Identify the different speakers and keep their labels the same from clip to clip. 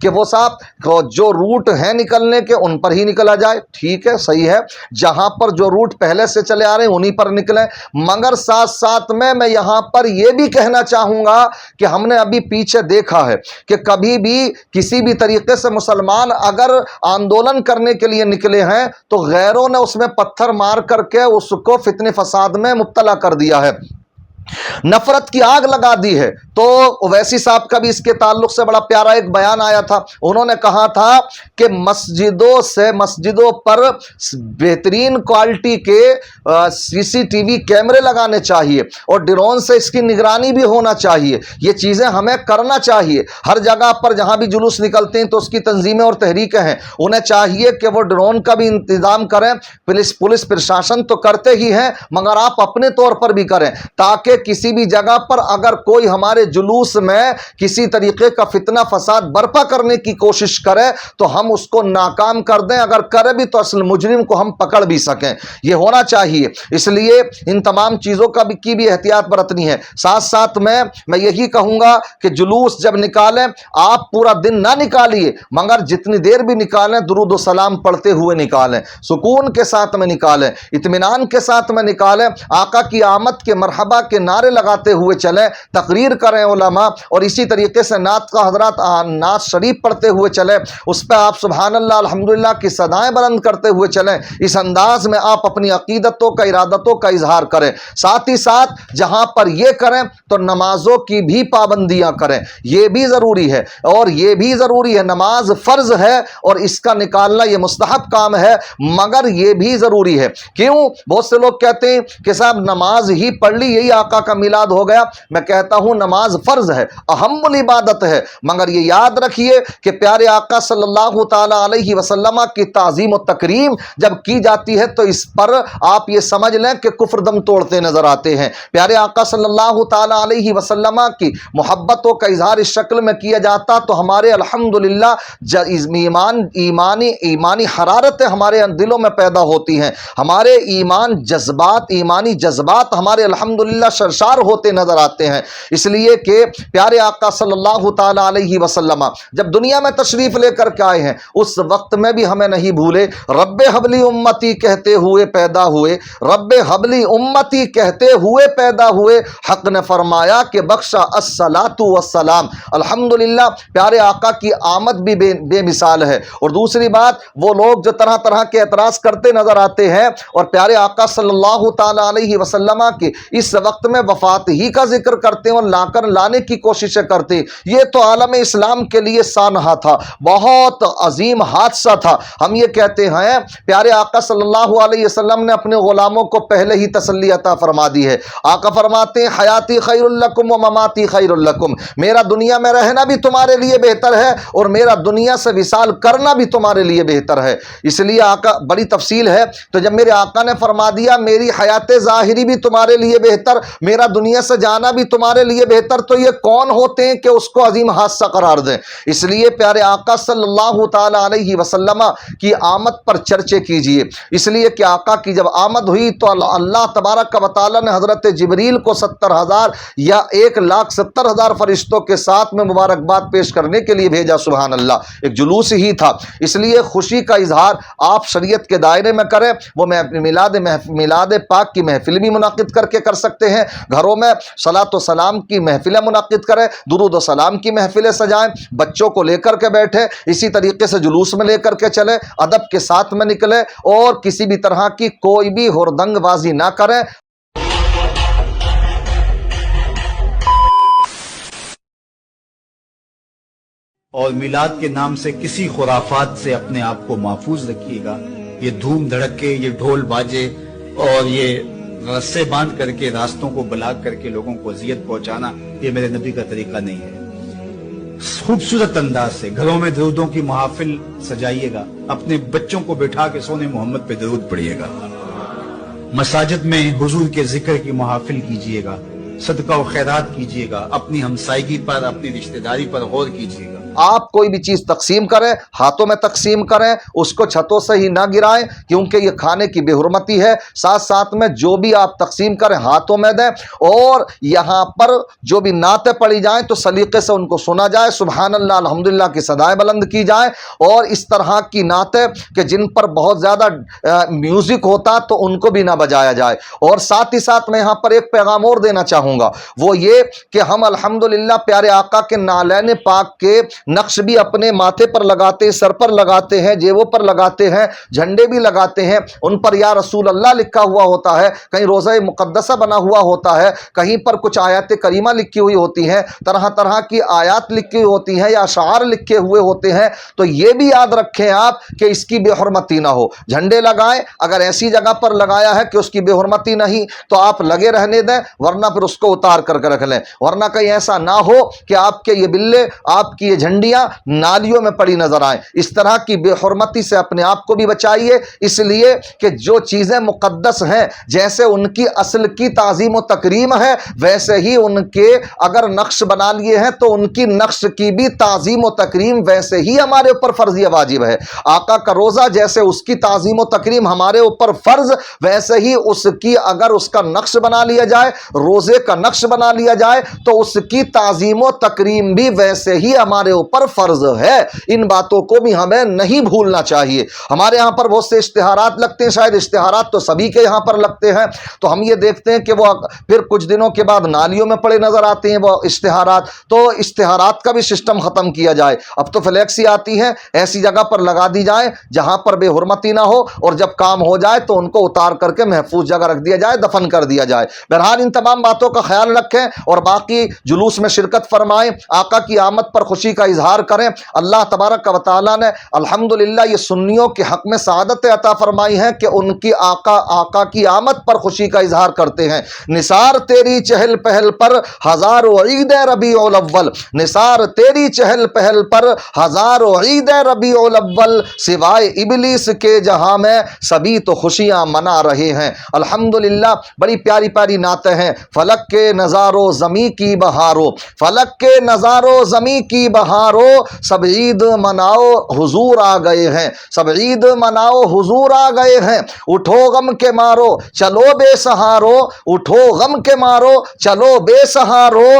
Speaker 1: کہ وہ صاحب جو روٹ ہیں نکلنے کے ان پر ہی نکلا جائے، ٹھیک ہے، صحیح ہے، جہاں پر جو روٹ پہلے سے چلے آ رہے ہیں انہی پر نکلیں، مگر ساتھ ساتھ میں یہاں پر یہ بھی کہنا چاہوں گا کہ ہم نے ابھی پیچھے دیکھا ہے کہ کبھی بھی کسی بھی طریقے سے مسلمان اگر آندولن کرنے کے لیے نکلے ہیں تو غیروں نے اس میں پتھر مار کر کے اس کو فتنے فساد میں مبتلا کر دیا ہے، نفرت کی آگ لگا دی ہے۔ تو اویسی صاحب کا بھی اس کے تعلق سے بڑا پیارا ایک بیان آیا تھا، انہوں نے کہا تھا کہ مسجدوں پر بہترین کوالٹی کے سی سی ٹی وی کیمرے لگانے چاہیے اور ڈرون سے اس کی نگرانی بھی ہونا چاہیے، یہ چیزیں ہمیں کرنا چاہیے۔ ہر جگہ پر جہاں بھی جلوس نکلتے ہیں تو اس کی تنظیمیں اور تحریکیں ہیں، انہیں چاہیے کہ وہ ڈرون کا بھی انتظام کریں، پولیس پرشاسن تو کرتے ہی ہیں مگر آپ اپنے طور پر بھی کریں، تاکہ کسی بھی جگہ پر اگر کوئی ہمارے جلوس میں کسی طریقے کا فتنہ فساد برپا کرنے کی کوشش کرے تو ہم اس کو ناکام کر دیں، اگر کرے بھی تو اصل مجرم کو ہم پکڑ بھی سکیں، یہ ہونا چاہیے۔ اس لیے ان تمام چیزوں کی بھی احتیاط برتنی ہے۔ ساتھ ساتھ میں یہی کہوں گا کہ جلوس جب نکالیں آپ پورا دن نہ نکالیے مگر جتنی دیر بھی نکالیں درود و سلام پڑھتے ہوئے نکالیں، سکون کے ساتھ میں نکالیں، اطمینان کے ساتھ میں نکالیں، آقا کی آمد کے مرحبا کے نعرے لگاتے ہوئے چلیں، تقریر کریں علماء، اور اسی طریقے سے نعت کا حضرات نعت شریف پڑھتے ہوئے چلیں، اس پہ آپ سبحان اللہ الحمدللہ کی صدائیں بلند کرتے ہوئے چلیں، اس انداز میں آپ اپنی عقیدتوں کا ارادتوں کا اظہار کریں۔ ساتھ ہی ساتھ جہاں پر یہ کریں تو نمازوں کی بھی پابندیاں کریں، یہ بھی ضروری ہے، اور یہ بھی ضروری ہے، نماز فرض ہے اور اس کا نکالنا یہ مستحب کام ہے مگر یہ بھی ضروری ہے۔ کیوں؟ بہت سے لوگ کہتے ہیں کہ صاحب نماز ہی پڑھ لی یہی آقا کا میلاد ہو گیا، میں کہتا ہوں نماز فرض ہے، اہم العبادت ہے، مگر یہ یاد رکھیے کہ پیارے آقا صلی اللہ تعالی علیہ وسلم کی تعظیم و تکریم جب کی جاتی ہے تو اس پر آپ یہ سمجھ لیں کہ کفر دم توڑتے نظر آتے ہیں۔ پیارے آقا صلی اللہ تعالی علیہ وسلم کی محبتوں کا اظہار اس شکل میں کیا جاتا تو ہمارے الحمدللہ ایمانی حرارتیں ہمارے دلوں میں پیدا ہوتی ہیں، ہمارے ایمانی جذبات ہمارے الحمدللہ سرشار ہوتے نظر آتے ہیں، اس لیے کہ پیارے آقا صلی اللہ تعالی علیہ وسلم جب دنیا میں تشریف لے کر کے آئے ہیں اس وقت میں بھی ہمیں نہیں بھولے، رب حبلی امتی کہتے ہوئے پیدا ہوئے، رب حبلی امتی کہتے ہوئے پیدا ہوئے، حق نے فرمایا کہ بخشا الصلاۃ والسلام۔ الحمدللہ پیارے آقا کی آمد بھی بے مثال ہے۔ اور دوسری بات، وہ لوگ جو طرح طرح کے اعتراض کرتے نظر آتے ہیں اور پیارے آقا صلی اللہ تعالی علیہ وسلم کی اس وقت میں وفات ہی کا ذکر کرتے ہیں اور لانے کی کوششیں کرتے ہیں، یہ تو عالم اسلام کے لیے سانحہ تھا، بہت عظیم حادثہ تھا۔ ہم یہ کہتے ہیں پیارے آقا صلی اللہ علیہ وسلم نے اپنے غلاموں کو پہلے ہی تسلی عطا فرما دی ہے۔ آقا فرماتے ہیں حیاتی خیر لکم و مماتی خیر لکم، میرا دنیا میں رہنا بھی تمہارے لیے بہتر ہے اور میرا دنیا سے وصال کرنا بھی تمہارے لیے بہتر ہے۔ اس لیے آقا بڑی تفصیل ہے، تو جب میرے آقا نے فرما دیا میری حیات ظاہری بھی تمہارے لیے بہتر، میرا دنیا سے جانا بھی تمہارے لیے بہتر، تو یہ کون ہوتے ہیں کہ اس کو عظیم حادثہ قرار دیں؟ اس لیے پیارے آقا صلی اللہ تعالی علیہ وسلم کی آمد پر چرچے کیجئے، اس لیے کہ آقا کی جب آمد ہوئی تو اللہ تبارک و تعالی نے حضرت جبریل کو 70,000 یا 1,70,000 فرشتوں کے ساتھ میں مبارکباد پیش کرنے کے لیے بھیجا۔ سبحان اللہ، ایک جلوس ہی تھا، اس لیے خوشی کا اظہار آپ شریعت کے دائرے میں کریں، وہ میلاد پاک کی محفل بھی منعقد کر کے کر سکتے ہیں، گھروں میں صلاۃ و سلام کی محفلیں منعقد کریں، درود و سلام کی محفلیں سجائیں، بچوں کو لے کر کے بیٹھیں، اسی طریقے سے جلوس میں لے کر کے چلیں، ادب کے ساتھ میں نکلیں اور کسی بھی طرح کی کوئی بھی ہردنگ بازی نہ کریں۔
Speaker 2: اور میلاد کے نام سے کسی خرافات سے اپنے آپ کو محفوظ رکھیے گا۔ یہ دھوم دھڑکے، یہ ڈھول باجے اور یہ رسے باندھ کر کے راستوں کو بلاک کر کے لوگوں کو اذیت پہنچانا، یہ میرے نبی کا طریقہ نہیں ہے۔ خوبصورت انداز سے گھروں میں درودوں کی محافل سجائیے گا، اپنے بچوں کو بٹھا کے سونے محمد پہ درود پڑھیے گا، مساجد میں حضور کے ذکر کی محافل کیجیے گا، صدقہ و خیرات کیجیے گا، اپنی ہمسائیگی پر، اپنی رشتہ داری پر غور کیجیے گا۔
Speaker 1: آپ کوئی بھی چیز تقسیم کریں ہاتھوں میں تقسیم کریں، اس کو چھتوں سے ہی نہ گرائیں کیونکہ یہ کھانے کی بے حرمتی ہے۔ ساتھ ساتھ میں جو بھی آپ تقسیم کریں ہاتھوں میں دیں، اور یہاں پر جو بھی نعتیں پڑھی جائیں تو سلیقے سے ان کو سنا جائے، سبحان اللہ الحمدللہ کی صدائیں بلند کی جائیں، اور اس طرح کی نعتیں کہ جن پر بہت زیادہ میوزک ہوتا تو ان کو بھی نہ بجایا جائے۔ اور ساتھ ہی ساتھ میں یہاں پر ایک پیغام اور دینا چاہوں گا، وہ یہ کہ ہم الحمدللہ پیارے آقا کے نالین پاک کے نقش بھی اپنے ماتھے پر لگاتے، سر پر لگاتے ہیں، جیبوں پر لگاتے ہیں، جھنڈے بھی لگاتے ہیں، ان پر یا رسول اللہ لکھا ہوا ہوتا ہے، کہیں روضہ مقدسہ بنا ہوا ہوتا ہے، کہیں پر کچھ آیات کریمہ لکھی ہوئی ہوتی ہیں، طرح طرح کی آیات لکھی ہوئی ہوتی ہیں یا اشعار لکھے ہوئے ہوتے ہیں۔ تو یہ بھی یاد رکھیں آپ کہ اس کی بے حرمتی نہ ہو۔ جھنڈے لگائیں، اگر ایسی جگہ پر لگایا ہے کہ اس کی بے حرمتی نہیں تو آپ لگے رہنے دیں، ورنہ پھر اس کو اتار کر کے رکھ لیں، ورنہ کہیں ایسا نہ ہو کہ آپ کے یہ بلے، آپ کی یہ جھنڈیاں نالیوں میں پڑی نظر آئیں۔ اس طرح کی بے حرمتی سے اپنے آپ کو بھی بچائیے، اس لیے کہ جو چیزیں مقدس ہیں جیسے ان کی اصل کی تعظیم و تکریم ہے، ویسے ہی ان کے اگر نقش بنا لیے ہیں تو ان کی نقش کی بھی تعظیم و تکریم ویسے ہی ہمارے اوپر فرض واجب ہے۔ آقا کا روزہ جیسے اس کی تعظیم و تکریم ہمارے اوپر فرض، ویسے ہی اس کی اگر اس کا نقش بنا لیا جائے، روزے کا نقش بنا لیا جائے تو اس کی تعظیم و تکریم بھی ویسے ہی ہمارے اوپر فرض ہے۔ ان باتوں کو بھی ہمیں نہیں بھولنا چاہیے۔ ہمارے یہاں پر بہت سے اشتہارات لگتے ہیں، شاید اشتہارات تو سبھی کے یہاں پر لگتے ہیں، تو ہم یہ دیکھتے ہیں کہ وہ پھر کچھ دنوں کے بعد نالیوں میں پڑے نظر آتے ہیں وہ اشتہارات۔ تو اشتہارات کا بھی سسٹم ختم کیا جائے۔ اب تو فلیکسی آتی ہیں، ایسی جگہ پر لگا دی جائیں جہاں پر بے حرمتی نہ ہو، اور جب کام ہو جائے تو ان کو اتار کر کے محفوظ جگہ رکھ دیا جائے، دفن کر دیا جائے۔ بہرحال ان تمام باتوں کا خیال رکھیں اور باقی جلوس میں شرکت فرمائیں، آقا کی آمد پر خوشی کا اظہار کریں۔ اللہ تبارک و تعالیٰ نے الحمدللہ یہ سنیوں کے حق میں سعادت عطا فرمائی ہے کہ ان کی آقا کی آمد پر خوشی کا اظہار کرتے ہیں۔ نثار تیری چہل پہل پر ہزاروں عید ربیع الاول، نثار تیری چہل پہل پر ہزاروں عید ربیع الاول، سوائے ابلیس کے جہاں میں سبھی تو خوشیاں منا رہے ہیں۔ الحمدللہ بڑی پیاری پیاری نعتیں ہیں۔ فلک کے نظاروں زمیں کی بہاروں، فلک کے نظاروں زمیں کی بہاروں، سب عید مناؤ حضور آ گئے ہیں، سب عید مناؤ حضور آ گئے ہیں۔ اٹھو غم کے مارو چلو بے سہارو، اٹھو غم کے مارو چلو بے سہارو،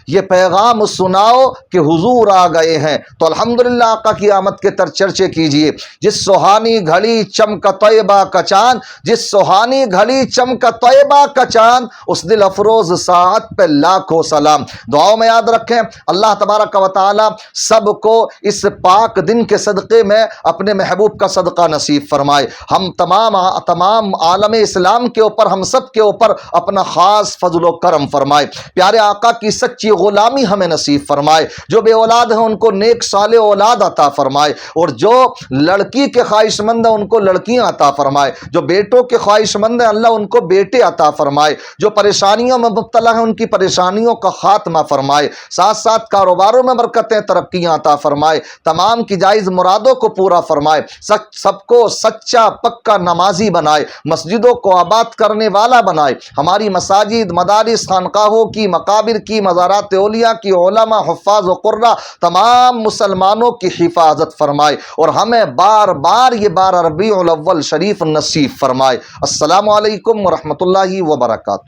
Speaker 1: یہ پیغام سناؤ کہ حضور آ گئے ہیں۔ تو الحمدللہ آقا کی آمد کے تر چرچے کیجئے۔ جس سہانی گھڑی چمکا طیبہ کا چاند، جس سہانی گھڑی چمکا طیبہ کا چاند، اس دل افروز ساعت پہ لاکھوں سلام۔ دعاؤں میں یاد رکھیں، اللہ تبارک و تعالی سب کو اس پاک دن کے صدقے میں اپنے محبوب کا صدقہ نصیب فرمائے۔ ہم تمام عالم اسلام کے اوپر، ہم سب کے اوپر اپنا خاص فضل و کرم فرمائے۔ پیارے آقا کی سچی غلامی ہمیں نصیب فرمائے۔ جو بے اولاد ہیں ان کو نیک صالح اولاد عطا فرمائے، اور جو لڑکی کے خواہش مند ہیں ان کو لڑکیاں عطا فرمائے، جو بیٹوں کے خواہش مند ہیں اللہ ان کو بیٹے عطا فرمائے، جو پریشانیوں میں مبتلا ہیں ان کی پریشانیوں کا خاتمہ فرمائے، ساتھ ساتھ کاروباروں میں برکتیں ترقیاں عطا فرمائے، تمام کی جائز مرادوں کو پورا فرمائے، سب کو سچا پکا نمازی بنائے، مسجدوں کو آباد کرنے والا بنائے، ہماری مساجد، مدارس، خانقاہوں کی، مقابر کی، مزارات اولیاء کی، علماء، حفاظ و قراء تمام مسلمانوں کی حفاظت فرمائے، اور ہمیں بار بار یہ 12 ربیع الاول شریف نصیب فرمائے۔ السلام علیکم ورحمۃ اللہ وبرکاتہ۔